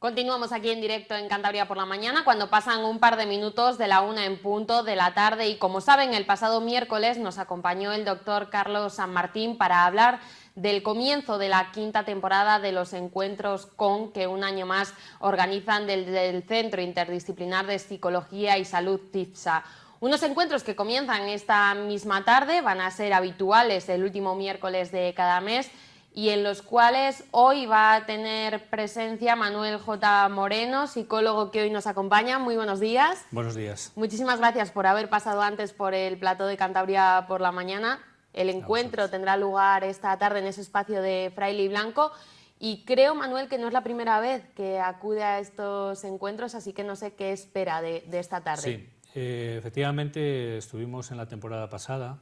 Continuamos aquí en directo en Cantabria por la mañana, cuando pasan un par de minutos de la 1 en punto de la tarde. Y como saben, el pasado miércoles nos acompañó el doctor Carlos San Martín para hablar del comienzo de la quinta temporada de los encuentros CON, que un año más organizan del Centro Interdisciplinar de Psicología y Salud CIPSA. Unos encuentros que comienzan esta misma tarde, van a ser habituales el último miércoles de cada mes, y en los cuales hoy va a tener presencia Manuel J. Moreno, psicólogo que hoy nos acompaña. Muy buenos días. Buenos días. Muchísimas gracias por haber pasado antes por el plató de Cantabria por la mañana. El encuentro tendrá lugar esta tarde en ese espacio de Fraile y Blanco. Y creo, Manuel, que no es la primera vez que acude a estos encuentros, así que no sé qué espera de esta tarde. Sí, efectivamente estuvimos en la temporada pasada,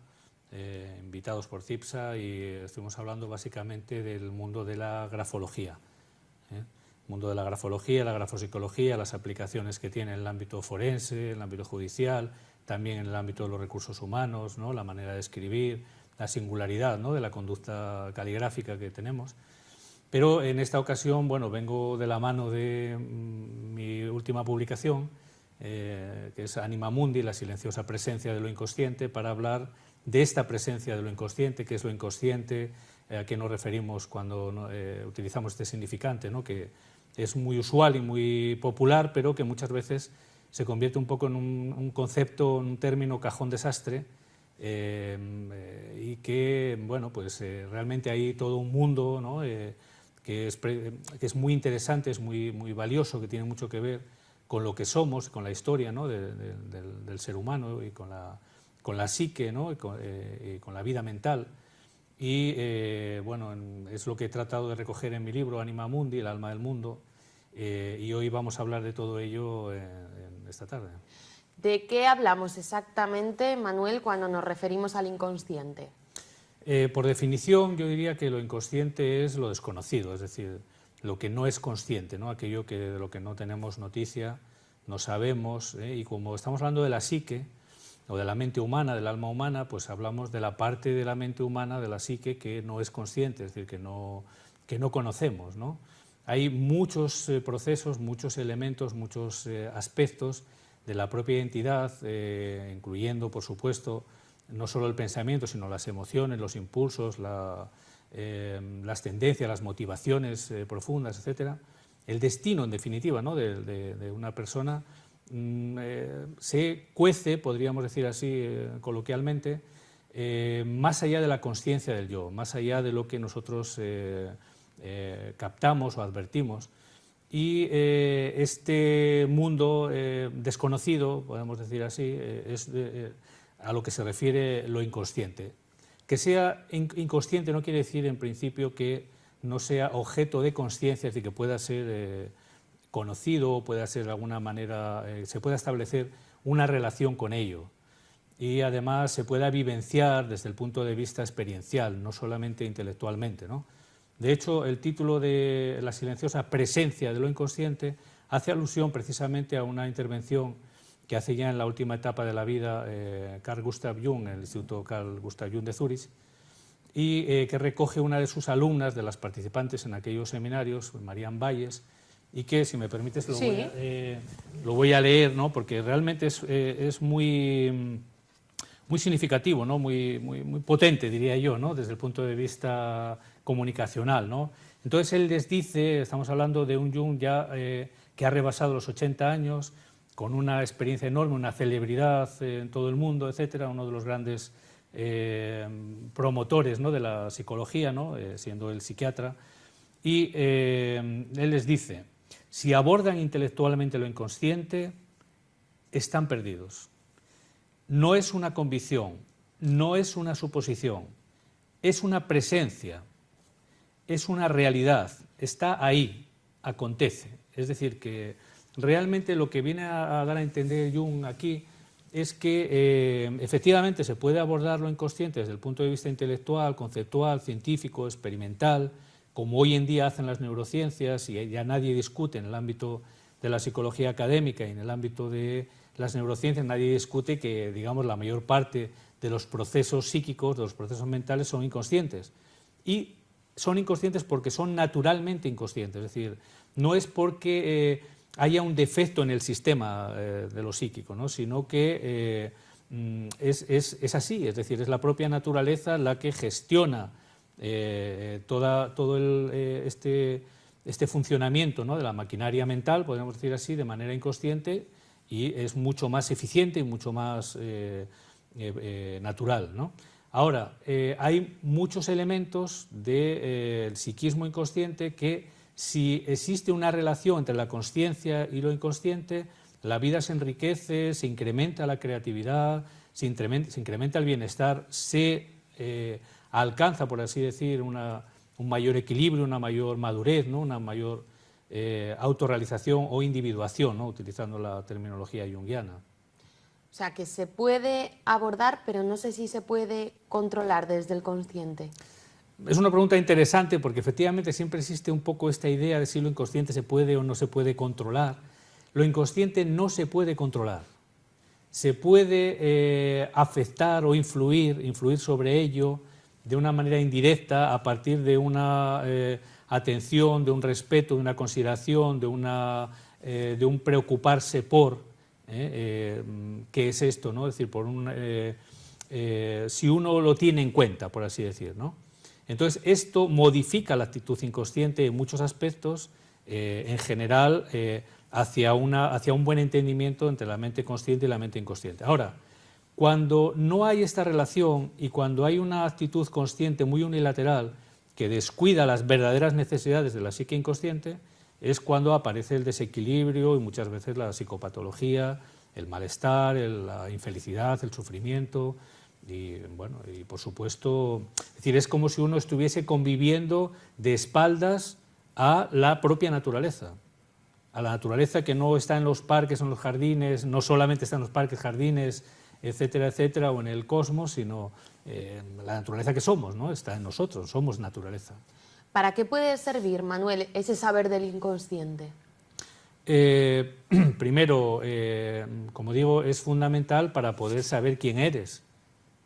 invitados por CIPSA, y estuvimos hablando básicamente del mundo de la grafología. El mundo de la grafología, la grafopsicología, las aplicaciones que tiene en el ámbito forense, en el ámbito judicial, también en el ámbito de los recursos humanos, ¿no? La manera de escribir, la singularidad, ¿no?, de la conducta caligráfica que tenemos. Pero en esta ocasión, bueno, vengo de la mano de mi última publicación, que es Anima Mundi, la silenciosa presencia de lo inconsciente, para hablar de esta presencia de lo inconsciente, qué es lo inconsciente, a qué nos referimos cuando utilizamos este significante, ¿no?, que es muy usual y muy popular, pero que muchas veces se convierte un poco en un concepto, en un término cajón desastre, y que, bueno, pues realmente hay todo un mundo, ¿no?, que es muy interesante, es muy valioso, que tiene mucho que ver con lo que somos, con la historia, ¿no?, del ser humano, y con la psique, ¿no?, y con la vida mental. Y bueno, es lo que he tratado de recoger en mi libro Anima Mundi, el alma del mundo, y hoy vamos a hablar de todo ello en esta tarde. ¿De qué hablamos exactamente, Manuel, cuando nos referimos al inconsciente? Por definición, yo diría que lo inconsciente es lo desconocido, es decir, lo que no es consciente, ¿no?, aquello de lo que no tenemos noticia, no sabemos, y como estamos hablando de la psique, o de la mente humana, del alma humana, pues hablamos de la parte de la mente humana, de la psique, que no es consciente, es decir, que no conocemos, ¿no? Hay muchos procesos, muchos elementos, muchos aspectos de la propia identidad, incluyendo, por supuesto, no solo el pensamiento, sino las emociones, los impulsos, las tendencias, las motivaciones profundas, etcétera. El destino, en definitiva, ¿no?, de una persona se cuece, podríamos decir así coloquialmente, más allá de la consciencia del yo, más allá de lo que nosotros captamos o advertimos. Y este mundo desconocido, podemos decir así, es a lo que se refiere lo inconsciente. Que sea inconsciente no quiere decir, en principio, que no sea objeto de conciencia, es decir, que pueda ser conocido, pueda ser de alguna manera, se pueda establecer una relación con ello, y además se pueda vivenciar desde el punto de vista experiencial, no solamente intelectualmente, ¿no? De hecho, el título de La silenciosa presencia de lo inconsciente hace alusión precisamente a una intervención que hace ya en la última etapa de la vida Carl Gustav Jung, en el Instituto Carl Gustav Jung de Zúrich, y que recoge una de sus alumnas, de las participantes en aquellos seminarios, Marian Valles, y que, si me permites, lo voy a leer, ¿no?, porque realmente es muy significativo, ¿no?, muy potente, diría yo, ¿no?, desde el punto de vista comunicacional, ¿no? Entonces él les dice, estamos hablando de un Jung ya que ha rebasado los 80 años, con una experiencia enorme, una celebridad en todo el mundo, etcétera, uno de los grandes promotores, ¿no?, de la psicología, ¿no?, siendo el psiquiatra, y él les dice: si abordan intelectualmente lo inconsciente, están perdidos. No es una convicción, no es una suposición, es una presencia, es una realidad, está ahí, acontece. Es decir, que realmente lo que viene a dar a entender Jung aquí es que efectivamente se puede abordar lo inconsciente desde el punto de vista intelectual, conceptual, científico, experimental, como hoy en día hacen las neurociencias, y ya nadie discute en el ámbito de la psicología académica y en el ámbito de las neurociencias, nadie discute que, digamos, la mayor parte de los procesos psíquicos, de los procesos mentales, son inconscientes. Y son inconscientes porque son naturalmente inconscientes, es decir, no es porque haya un defecto en el sistema de lo psíquico, ¿no? Sino que es así, es decir, es la propia naturaleza la que gestiona todo este funcionamiento, ¿no?, de la maquinaria mental, podríamos decir así, de manera inconsciente, y es mucho más eficiente y mucho más natural, ¿no? Ahora, hay muchos elementos del psiquismo inconsciente que, si existe una relación entre la consciencia y lo inconsciente, la vida se enriquece, se incrementa la creatividad, se incrementa el bienestar, se alcanza, por así decir, un mayor equilibrio, una mayor madurez, ¿no?, una mayor autorrealización o individuación, ¿no?, utilizando la terminología junguiana. O sea, que se puede abordar, pero no sé si se puede controlar desde el consciente. Es una pregunta interesante porque efectivamente siempre existe un poco esta idea de si lo inconsciente se puede o no se puede controlar. Lo inconsciente no se puede controlar. Se puede afectar o influir sobre ello de una manera indirecta a partir de una atención, de un respeto, de una consideración, de un preocuparse por, ¿qué es esto?, ¿no? Es decir, si uno lo tiene en cuenta, por así decir, ¿no? Entonces, esto modifica la actitud inconsciente en muchos aspectos, en general, hacia un buen entendimiento entre la mente consciente y la mente inconsciente. Ahora, cuando no hay esta relación y cuando hay una actitud consciente muy unilateral que descuida las verdaderas necesidades de la psique inconsciente, es cuando aparece el desequilibrio y muchas veces la psicopatología, el malestar, la infelicidad, el sufrimiento y, bueno, y por supuesto, es decir, es como si uno estuviese conviviendo de espaldas a la propia naturaleza, a la naturaleza que no está en los parques o en los jardines, no solamente está en los parques, jardines, etcétera, etcétera, o en el cosmos, sino la naturaleza que somos, ¿no?, está en nosotros, somos naturaleza. ¿Para qué puede servir, Manuel, ese saber del inconsciente? Primero, como digo, es fundamental para poder saber quién eres,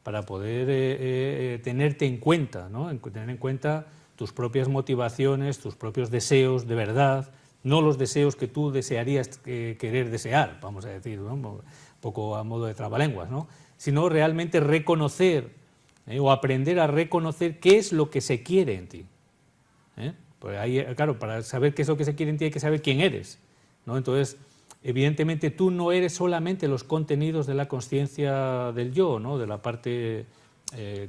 para poder tenerte en cuenta, ¿no?, tener en cuenta tus propias motivaciones, tus propios deseos de verdad, no los deseos que tú desearías querer desear, vamos a decir, ¿no?, un poco a modo de trabalenguas, ¿no?, sino realmente reconocer o aprender a reconocer qué es lo que se quiere en ti. Pues ahí, claro, para saber qué es lo que se quiere en ti hay que saber quién eres, ¿no? Entonces, evidentemente tú no eres solamente los contenidos de la consciencia del yo, ¿no?, de la parte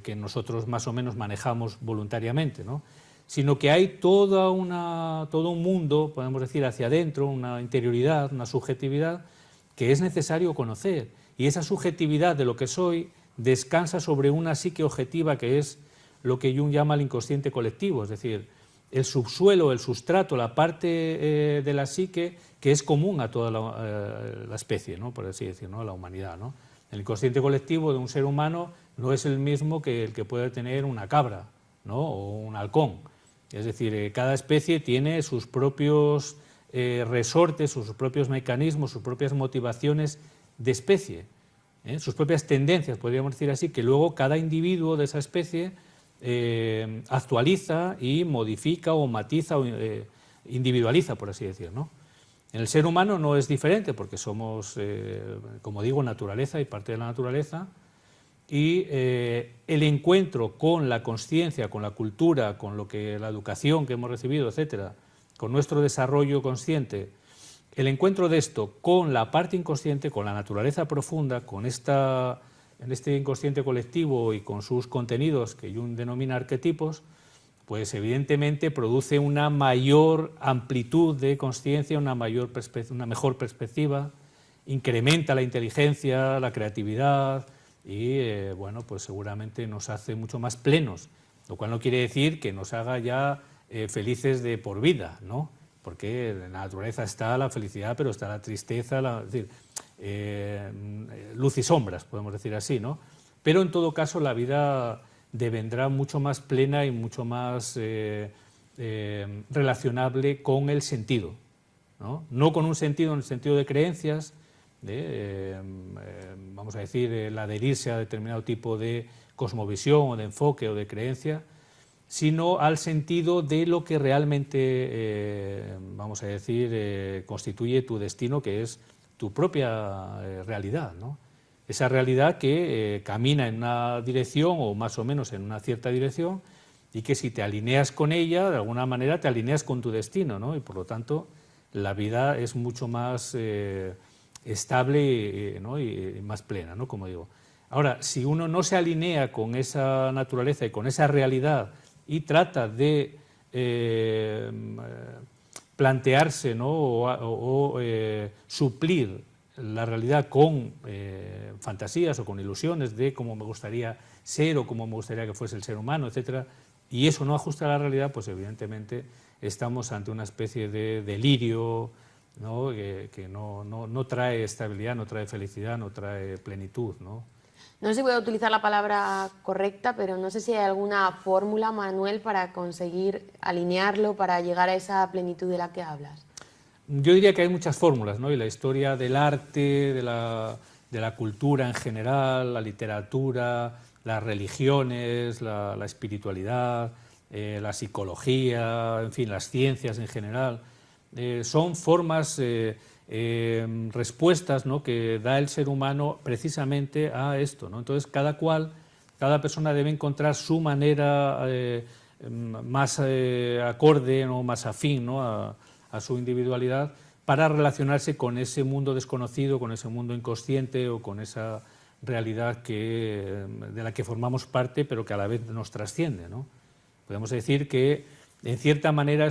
que nosotros más o menos manejamos voluntariamente, ¿no?, sino que hay todo un mundo, podemos decir, hacia adentro, una interioridad, una subjetividad que es necesario conocer, y esa subjetividad de lo que soy descansa sobre una psique objetiva que es lo que Jung llama el inconsciente colectivo, es decir, el subsuelo, el sustrato, la parte de la psique que es común a toda la especie, ¿no?, por así decirlo, ¿no?, a la humanidad, ¿no? El inconsciente colectivo de un ser humano no es el mismo que el que puede tener una cabra, ¿no?, o un halcón. Es decir, cada especie tiene sus propios resortes, sus propios mecanismos, sus propias motivaciones de especie, sus propias tendencias, podríamos decir así, que luego cada individuo de esa especie actualiza y modifica o matiza o individualiza, por así decir, ¿no? En el ser humano no es diferente porque somos, como digo, naturaleza y parte de la naturaleza, y el encuentro con la consciencia, con la cultura, con la educación que hemos recibido, etcétera, con nuestro desarrollo consciente, el encuentro de esto con la parte inconsciente, con la naturaleza profunda, en este inconsciente colectivo y con sus contenidos que Jung denomina arquetipos, pues evidentemente produce una mayor amplitud de consciencia, una mejor perspectiva, incrementa la inteligencia, la creatividad y, bueno, pues seguramente nos hace mucho más plenos, lo cual no quiere decir que nos haga ya felices de por vida, ¿no? Porque en la naturaleza está la felicidad, pero está la tristeza, es decir, luz y sombras, podemos decir así, ¿no? Pero en todo caso la vida devendrá mucho más plena y mucho más relacionable con el sentido, ¿no? No con un sentido en el sentido de creencias, vamos a decir, el adherirse a determinado tipo de cosmovisión o de enfoque o de creencia, sino al sentido de lo que realmente, vamos a decir, constituye tu destino, que es tu propia realidad, ¿no? Esa realidad que camina en una dirección o más o menos en una cierta dirección, y que si te alineas con ella, de alguna manera te alineas con tu destino, ¿no? Y por lo tanto la vida es mucho más estable, ¿no? y más plena, ¿no? Como digo. Ahora, si uno no se alinea con esa naturaleza y con esa realidad y trata de plantearse, ¿no? o suplir la realidad con fantasías o con ilusiones de cómo me gustaría ser o cómo me gustaría que fuese el ser humano, etcétera, y eso no ajusta a la realidad, pues evidentemente estamos ante una especie de delirio, ¿no? que no trae estabilidad, no trae felicidad, no trae plenitud, ¿no? No sé si voy a utilizar la palabra correcta, pero no sé si hay alguna fórmula, Manuel, para conseguir alinearlo, para llegar a esa plenitud de la que hablas. Yo diría que hay muchas fórmulas, ¿no? Y la historia del arte, de la cultura en general, la literatura, las religiones, la espiritualidad, la psicología, en fin, las ciencias en general, son formas, respuestas, ¿no? que da el ser humano precisamente a esto, ¿no? Entonces, cada persona debe encontrar su manera más acorde, ¿no? más afín, ¿no? a su individualidad, para relacionarse con ese mundo desconocido, con ese mundo inconsciente o con esa realidad de la que formamos parte, pero que a la vez nos trasciende, ¿no? Podemos decir que, en cierta manera,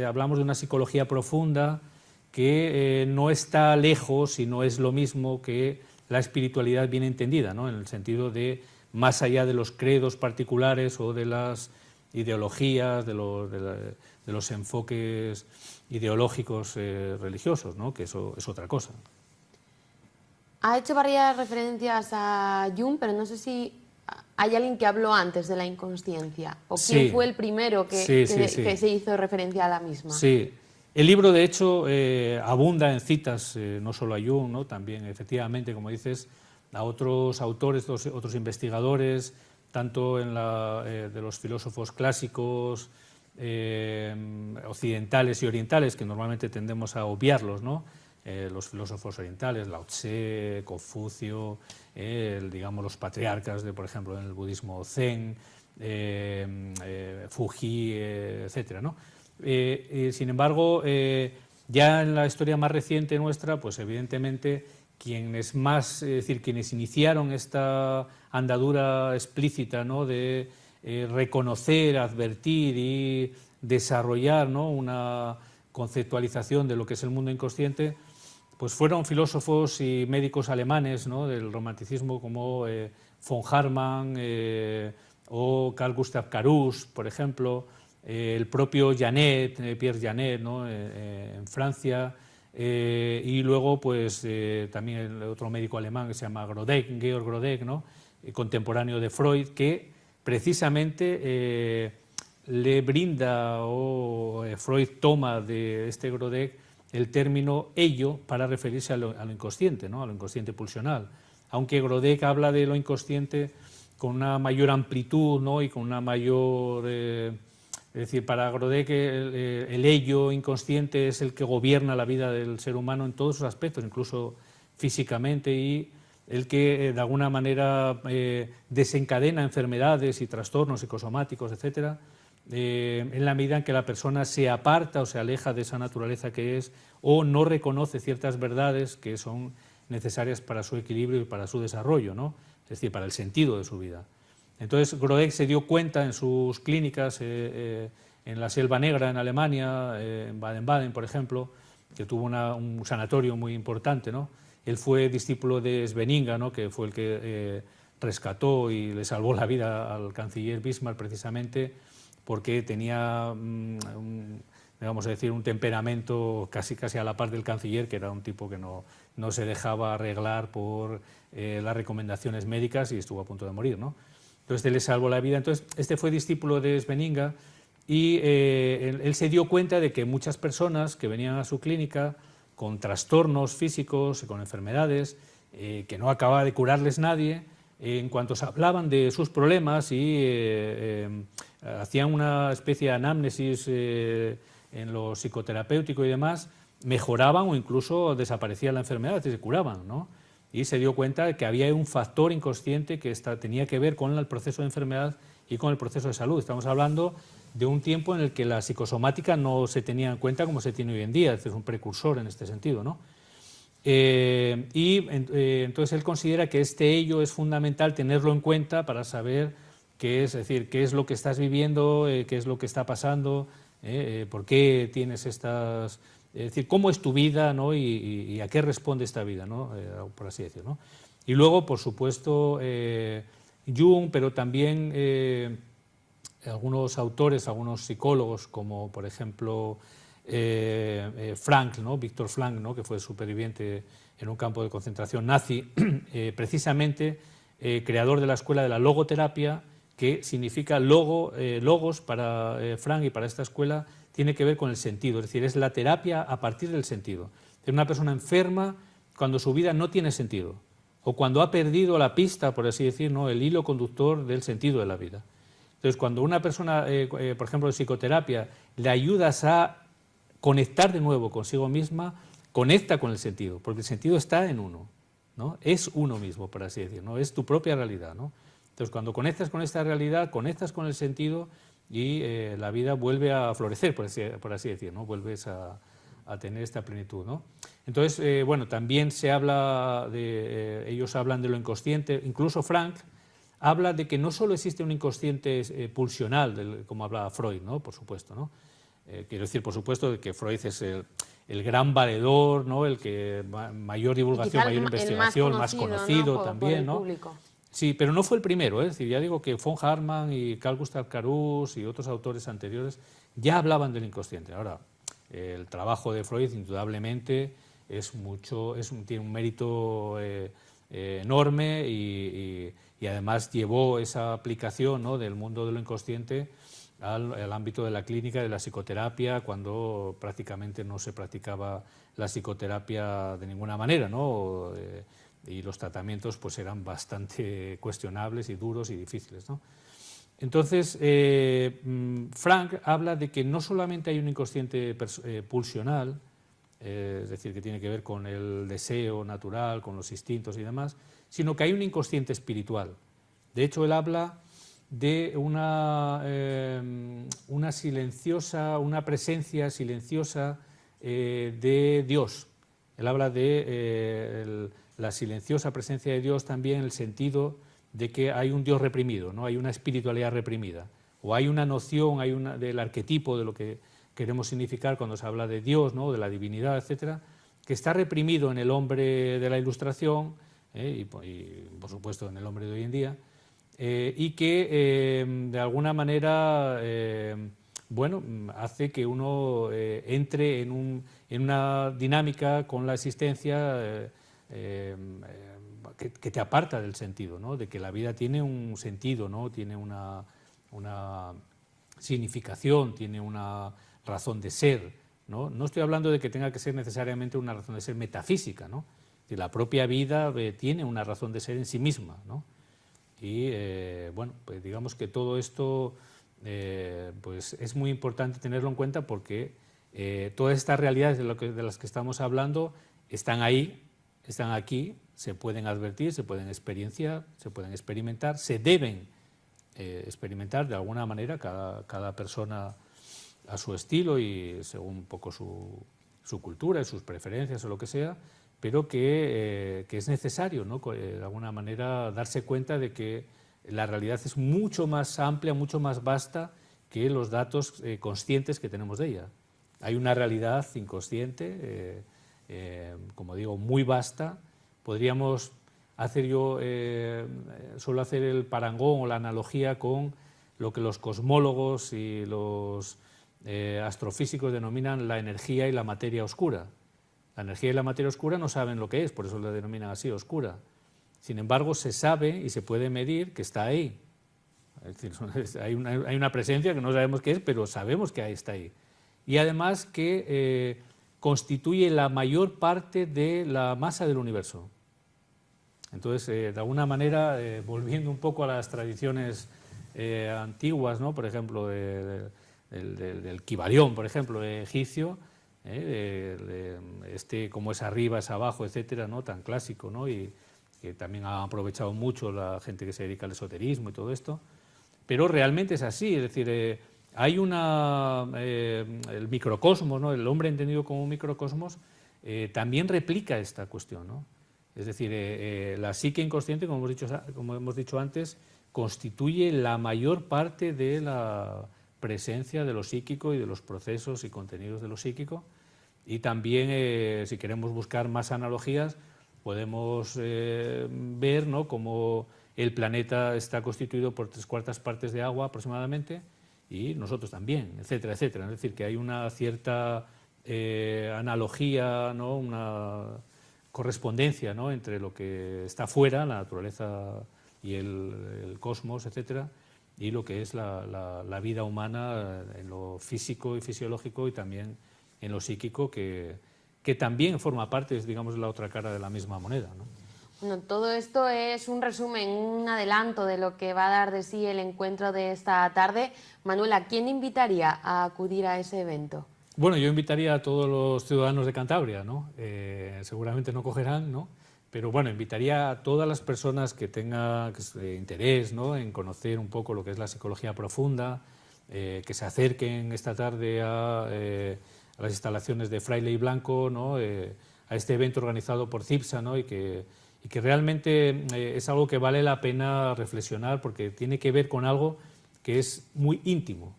hablamos de una psicología profunda que no está lejos y no es lo mismo que la espiritualidad bien entendida, ¿no? En el sentido de más allá de los credos particulares o de las ideologías, de los enfoques ideológicos religiosos, ¿no? Que eso es otra cosa. Ha hecho varias referencias a Jung, pero no sé si hay alguien que habló antes de la inconsciencia, o quién fue el primero que se hizo referencia a la misma. Sí, el libro de hecho abunda en citas, no solo a Jung, ¿no? También efectivamente, como dices, a otros autores, otros investigadores, tanto de los filósofos clásicos, occidentales y orientales, que normalmente tendemos a obviarlos, ¿no? Los filósofos orientales, Lao Tse, Confucio, digamos los patriarcas por ejemplo, en el budismo Zen, Fuji, etcétera, ¿no? Sin embargo, ya en la historia más reciente nuestra, pues evidentemente quienes iniciaron esta andadura explícita, ¿no? de reconocer, advertir y desarrollar, ¿no? una conceptualización de lo que es el mundo inconsciente, pues fueron filósofos y médicos alemanes, ¿no? del romanticismo, como von Hartmann o Carl Gustav Camus, por ejemplo, el propio Janet, Pierre Janet, ¿no? En Francia, y luego pues también el otro médico alemán que se llama Georg Grodeck, ¿no? Contemporáneo de Freud, que precisamente le brinda, o Freud toma de este Grodeck el término ello para referirse a lo inconsciente, ¿no? a lo inconsciente pulsional, aunque Grodeck habla de lo inconsciente con una mayor amplitud, ¿no? y con una mayor... es decir, para Grodeck el ello inconsciente es el que gobierna la vida del ser humano en todos sus aspectos, incluso físicamente, y el que de alguna manera desencadena enfermedades y trastornos psicosomáticos, etcétera, en la medida en que la persona se aparta o se aleja de esa naturaleza que es, o no reconoce ciertas verdades que son necesarias para su equilibrio y para su desarrollo, ¿no? Es decir, para el sentido de su vida. Entonces Grodeck se dio cuenta en sus clínicas, en la Selva Negra en Alemania, en Baden-Baden, por ejemplo, que tuvo un sanatorio muy importante, ¿no? Él fue discípulo de Svenninga, ¿no? que fue el que rescató y le salvó la vida al canciller Bismarck, precisamente porque tenía, vamos a decir, un temperamento casi a la par del canciller, que era un tipo que no se dejaba arreglar por las recomendaciones médicas y estuvo a punto de morir, ¿no? Entonces él le salvó la vida. Entonces este fue discípulo de Svenninga y él se dio cuenta de que muchas personas que venían a su clínica con trastornos físicos, con enfermedades, que no acababa de curarles nadie, en cuanto se hablaban de sus problemas y hacían una especie de anamnesis en lo psicoterapéutico y demás, mejoraban o incluso desaparecía la enfermedad, se curaban, ¿no? Y se dio cuenta de que había un factor inconsciente que tenía que ver con el proceso de enfermedad y con el proceso de salud. Estamos hablando de un tiempo en el que la psicosomática no se tenía en cuenta como se tiene hoy en día, es un precursor en este sentido, ¿no? Entonces él considera que este ello es fundamental tenerlo en cuenta para saber qué es lo que estás viviendo, qué es lo que está pasando, por qué tienes estas... Es decir, cómo es tu vida, ¿no? y a qué responde esta vida, ¿no? Por así decirlo, ¿no? Y luego, por supuesto, Jung, pero también algunos autores, algunos psicólogos, como por ejemplo Frankl, ¿no? Víctor Frankl, ¿no? Que fue superviviente en un campo de concentración nazi, precisamente creador de la escuela de la logoterapia, que significa logos para Frankl y para esta escuela, tiene que ver con el sentido, es decir, es la terapia a partir del sentido. Es una persona enferma cuando su vida no tiene sentido, o cuando ha perdido la pista, por así decir, ¿no? El hilo conductor del sentido de la vida. Entonces, cuando una persona, por ejemplo, de psicoterapia, le ayudas a conectar de nuevo consigo misma, conecta con el sentido, porque el sentido está en uno, ¿no? Es uno mismo, por así decir, ¿no? Es tu propia realidad, ¿no? Entonces, cuando conectas con esta realidad, conectas con el sentido y la vida vuelve a florecer, por así decir, ¿no? Vuelves a tener esta plenitud, ¿no? Entonces, bueno, también se habla ellos hablan de lo inconsciente, incluso Frankl habla de que no solo existe un inconsciente pulsional, como hablaba Freud, ¿no? Por supuesto, ¿no? Quiero decir, por supuesto, que Freud es el gran valedor, ¿no? El que mayor divulgación, mayor investigación, más conocido, ¿no? También, ¿no? Público. Sí, pero no fue el primero, es decir, ya digo que von Hartmann y Carl Gustav Caruso y otros autores anteriores ya hablaban del inconsciente. Ahora, el trabajo de Freud indudablemente tiene un mérito enorme y además llevó esa aplicación, ¿no? Del mundo de lo inconsciente al ámbito de la clínica, de la psicoterapia, cuando prácticamente no se practicaba la psicoterapia de ninguna manera, ¿no? Y los tratamientos pues eran bastante cuestionables y duros y difíciles, ¿no? Entonces, Frankl habla de que no solamente hay un inconsciente pulsional, es decir, que tiene que ver con el deseo natural, con los instintos y demás, sino que hay un inconsciente espiritual. De hecho, él habla de una presencia silenciosa de Dios. Él habla de la silenciosa presencia de Dios también en el sentido de que hay un Dios reprimido, ¿no? Hay una espiritualidad reprimida, o hay una noción, del arquetipo de lo que queremos significar cuando se habla de Dios, ¿no? De la divinidad, etcétera, que está reprimido en el hombre de la Ilustración y por supuesto en el hombre de hoy en día, y que de alguna manera bueno, hace que uno entre en una dinámica con la existencia que te aparta del sentido, ¿no? De que la vida tiene un sentido, ¿no? Tiene una significación, tiene una razón de ser, ¿no? No estoy hablando de que tenga que ser necesariamente una razón de ser metafísica, ¿no? Que la propia vida tiene una razón de ser en sí misma, ¿no? Y bueno, pues digamos que todo esto pues es muy importante tenerlo en cuenta porque todas estas realidades de las que estamos hablando están ahí, están aquí, se pueden advertir, se pueden experienciar, se pueden experimentar, se deben experimentar de alguna manera, cada persona a su estilo y según un poco su cultura y sus preferencias o lo que sea, pero que es necesario, ¿no? De alguna manera darse cuenta de que la realidad es mucho más amplia, mucho más vasta que los datos conscientes que tenemos de ella. Hay una realidad inconsciente, como digo, muy vasta. Podríamos hacer suelo hacer el parangón o la analogía con lo que los cosmólogos y los astrofísicos denominan la energía y la materia oscura. La energía y la materia oscura no saben lo que es, por eso la denominan así, oscura. Sin embargo, se sabe y se puede medir que está ahí. Es decir, hay una presencia que no sabemos qué es, pero sabemos que está ahí. Y además que constituye la mayor parte de la masa del universo. Entonces, de alguna manera, volviendo un poco a las tradiciones antiguas, ¿no? Por ejemplo, del Kybalión, por ejemplo, egipcio, cómo es arriba, es abajo, etcétera, ¿no? Tan clásico, ¿no? Y que también ha aprovechado mucho la gente que se dedica al esoterismo y todo esto. Pero realmente es así, es decir, hay el microcosmos, ¿no? El hombre entendido como un microcosmos también replica esta cuestión, ¿no? Es decir, la psique inconsciente, como hemos dicho antes, constituye la mayor parte de la presencia de lo psíquico y de los procesos y contenidos de lo psíquico. Y también, si queremos buscar más analogías, podemos ver, ¿no?, cómo el planeta está constituido por 3/4 partes de agua aproximadamente, y nosotros también, etcétera, etcétera. Es decir, que hay una cierta analogía, ¿no?, una correspondencia, ¿no?, entre lo que está fuera, la naturaleza y el cosmos, etcétera, y lo que es la vida humana en lo físico y fisiológico, y también en lo psíquico, que también forma parte, digamos, de la otra cara de la misma moneda, ¿no? Bueno, todo esto es un resumen, un adelanto de lo que va a dar de sí el encuentro de esta tarde. Manuel, ¿a quién invitaría a acudir a ese evento? Bueno, yo invitaría a todos los ciudadanos de Cantabria, ¿no? Seguramente no cogerán, ¿no? Pero bueno, invitaría a todas las personas que tengan interés, ¿no?, en conocer un poco lo que es la psicología profunda, que se acerquen esta tarde a las instalaciones de Fraile y Blanco, ¿no?, a este evento organizado por CIPSA, ¿no?, y que realmente es algo que vale la pena reflexionar, porque tiene que ver con algo que es muy íntimo,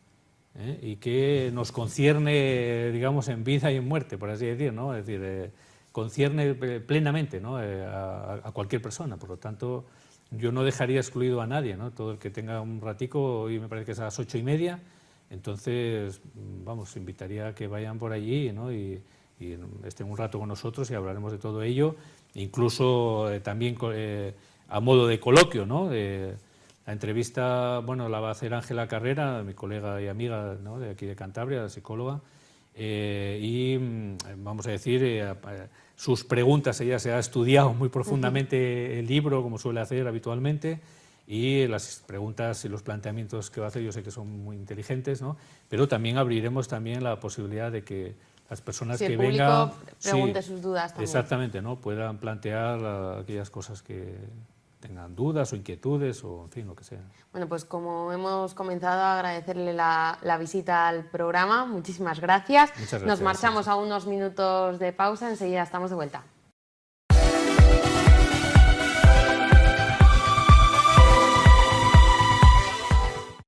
y que nos concierne, digamos, en vida y en muerte, por así decir, ¿no? Es decir, concierne plenamente, ¿no?, a cualquier persona. Por lo tanto, yo no dejaría excluido a nadie, ¿no? Todo el que tenga un ratico, hoy me parece que es a las 8:30, entonces, vamos, invitaría a que vayan por allí, ¿no?, y estén un rato con nosotros y hablaremos de todo ello, incluso también a modo de coloquio, ¿no? La entrevista, bueno, la va a hacer Ángela Carrera, mi colega y amiga, ¿no?, de aquí de Cantabria, psicóloga, y vamos a decir, sus preguntas, ella se ha estudiado muy profundamente el libro, como suele hacer habitualmente, y las preguntas y los planteamientos que va a hacer yo sé que son muy inteligentes, ¿no?, pero también abriremos también la posibilidad de que las personas que vengan... Si el público pregunte sus dudas también. Exactamente, ¿no?, puedan plantear aquellas cosas que tengan dudas o inquietudes o, en fin, lo que sea. Bueno, pues como hemos comenzado, a agradecerle la visita al programa. Muchísimas gracias. Muchas gracias. Nos marchamos a unos minutos de pausa, enseguida estamos de vuelta.